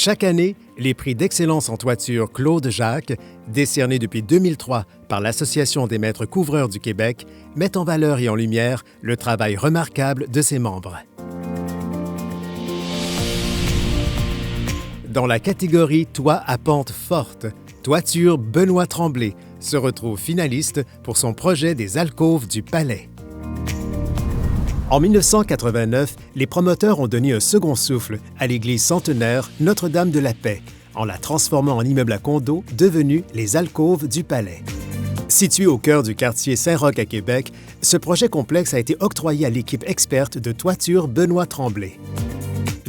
Chaque année, les prix d'excellence en toiture Claude Jacques, décernés depuis 2003 par l'Association des maîtres couvreurs du Québec, mettent en valeur et en lumière le travail remarquable de ses membres. Dans la catégorie Toit à pente forte, Toiture Benoît Tremblay se retrouve finaliste pour son projet des alcôves du Palais. En 1989, les promoteurs ont donné un second souffle à l'église centenaire Notre-Dame de la Paix, en la transformant en immeuble à condos devenu les alcôves du Palais. Situé au cœur du quartier Saint-Roch à Québec, ce projet complexe a été octroyé à l'équipe experte de Toiture Benoît Tremblay.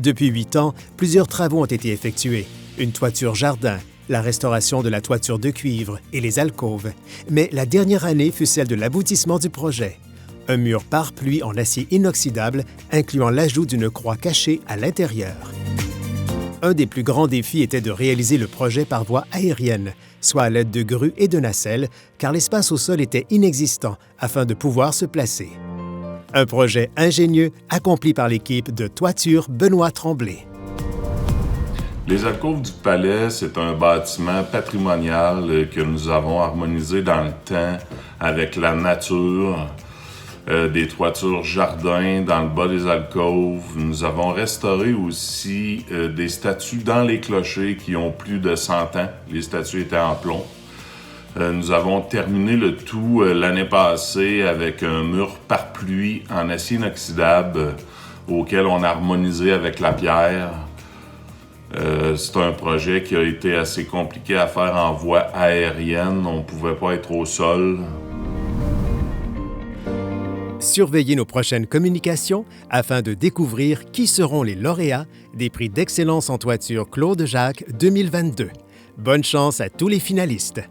Depuis 8 ans, plusieurs travaux ont été effectués. Une toiture jardin, la restauration de la toiture de cuivre et les alcôves. Mais la dernière année fut celle de l'aboutissement du projet. Un mur pare-pluie en acier inoxydable, incluant l'ajout d'une croix cachée à l'intérieur. Un des plus grands défis était de réaliser le projet par voie aérienne, soit à l'aide de grues et de nacelles, car l'espace au sol était inexistant afin de pouvoir se placer. Un projet ingénieux accompli par l'équipe de Toiture Benoît Tremblay. Les alcôves du Palais, c'est un bâtiment patrimonial que nous avons harmonisé dans le temps avec la nature, des toitures jardins dans le bas des alcôves. Nous avons restauré aussi des statues dans les clochers qui ont plus de 100 ans. Les statues étaient en plomb. Nous avons terminé le tout l'année passée avec un mur pare-pluie en acier inoxydable auquel on a harmonisé avec la pierre. C'est un projet qui a été assez compliqué à faire en voie aérienne. On ne pouvait pas être au sol. Surveillez nos prochaines communications afin de découvrir qui seront les lauréats des prix d'excellence en toiture Claude Jacques 2022. Bonne chance à tous les finalistes!